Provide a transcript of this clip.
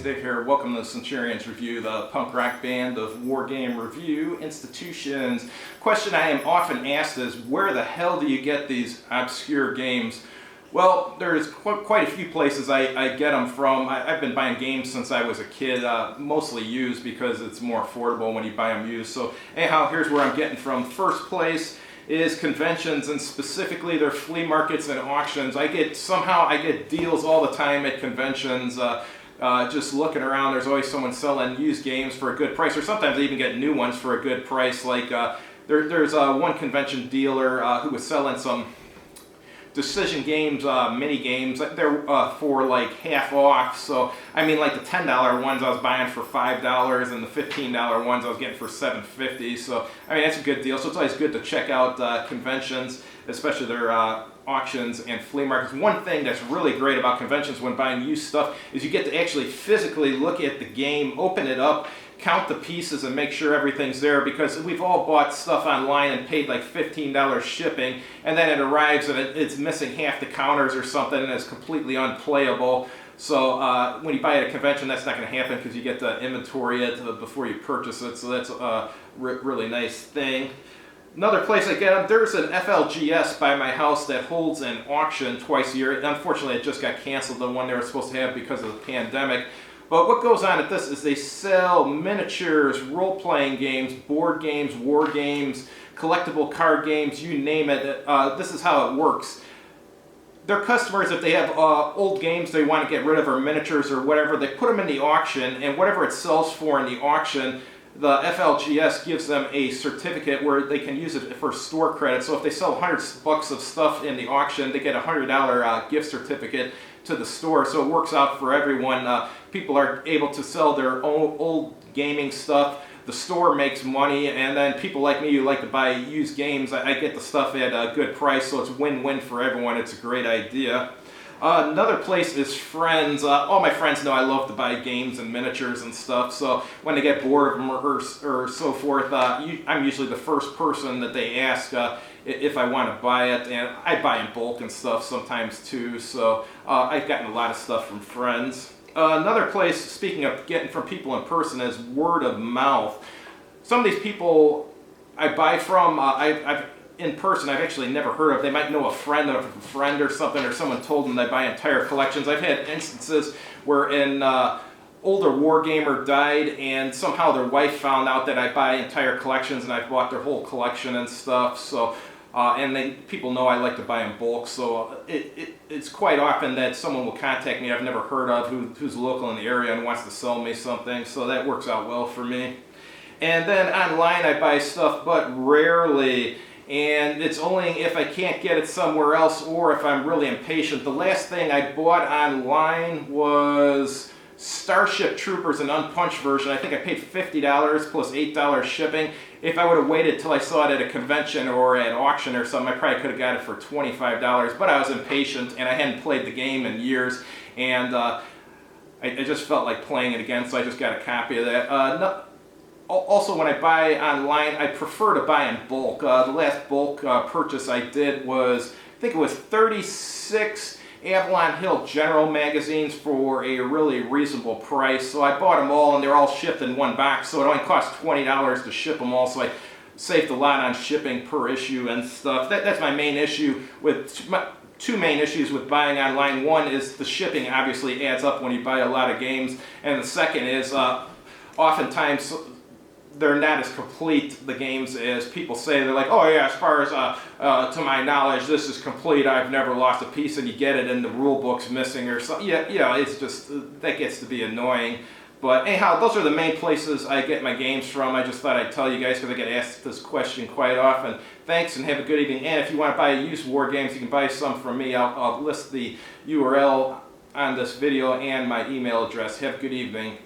Dave here. Welcome to the Centurions Review, the punk rock band of war game review institutions. Question I am often asked is, where the hell do you get these obscure games? Well, there's quite a few places I get them from. I've been buying games since I was a kid, mostly used because it's more affordable when you buy them used. So anyhow, here's where I'm getting from. First place is conventions, and specifically their flea markets and auctions. I get deals all the time at conventions. Just looking around, there's always someone selling used games for a good price, or sometimes I even get new ones for a good price. Like there's one convention dealer who was selling some Decision Games mini games. They're for like half off. So I mean, like the $10 ones I was buying for $5, and the $15 ones I was getting for $7.50. So I mean, that's a good deal. So it's always good to check out conventions, especially their auctions and flea markets. One thing that's really great about conventions when buying used stuff is you get to actually physically look at the game, open it up, count the pieces, and make sure everything's there, because we've all bought stuff online and paid like $15 shipping, and then it arrives and it's missing half the counters or something, and it's completely unplayable. So when you buy at a convention, that's not going to happen because you get to inventory it before you purchase it. So that's a really nice thing. Another place I get them, there's an FLGS by my house that holds an auction twice a year. Unfortunately, it just got canceled, the one they were supposed to have because of the pandemic. But what goes on at this is they sell miniatures, role-playing games, board games, war games, collectible card games, you name it. This is how it works. Their customers, if they have old games they want to get rid of, or miniatures or whatever, they put them in the auction, and whatever it sells for in the auction, the FLGS gives them a certificate where they can use it for store credit. So if they sell $100 of stuff in the auction, they get a $100 gift certificate to the store. So it works out for everyone. People are able to sell their old gaming stuff. The store makes money, and then people like me who like to buy used games, I get the stuff at a good price, so it's win-win for everyone. It's a great idea. Another place is friends. All my friends know I love to buy games and miniatures and stuff, so when they get bored of them or so forth, I'm usually the first person that they ask if I want to buy it, and I buy in bulk and stuff sometimes too, so I've gotten a lot of stuff from friends. Another place, speaking of getting from people in person, is word of mouth. Some of these people I buy from, in person, I've actually never heard of. They might know a friend of a friend or something, or someone told them they buy entire collections. I've had instances where an older wargamer died, and somehow their wife found out that I buy entire collections, and I've bought their whole collection and stuff. So, and people know I like to buy in bulk, so it's quite often that someone will contact me I've never heard of who's local in the area and wants to sell me something, so that works out well for me. And then online I buy stuff, but rarely. And it's only if I can't get it somewhere else, or if I'm really impatient. The last thing I bought online was Starship Troopers, an unpunched version. I think I paid $50 plus $8 shipping. If I would have waited till I saw it at a convention or at auction or something, I probably could have got it for $25. But I was impatient, and I hadn't played the game in years, and I just felt like playing it again, so I just got a copy of that. Also, when I buy online, I prefer to buy in bulk. The last bulk purchase I did was, I think it was 36 Avalon Hill General magazines for a really reasonable price. So I bought them all, and they're all shipped in one box, so it only cost $20 to ship them all, so I saved a lot on shipping per issue and stuff. That's my main issue with... Two main issues with buying online. One is the shipping obviously adds up when you buy a lot of games, and the second is oftentimes they're not as complete, the games, as people say. They're like, oh yeah, as far as to my knowledge, this is complete, I've never lost a piece, and you get it and the rule book's missing or something. Yeah, it's just, that gets to be annoying. But anyhow, those are the main places I get my games from. I just thought I'd tell you guys because I get asked this question quite often. Thanks, and have a good evening. And if you want to buy used war games, you can buy some from me. I'll list the URL on this video and my email address. Have a good evening.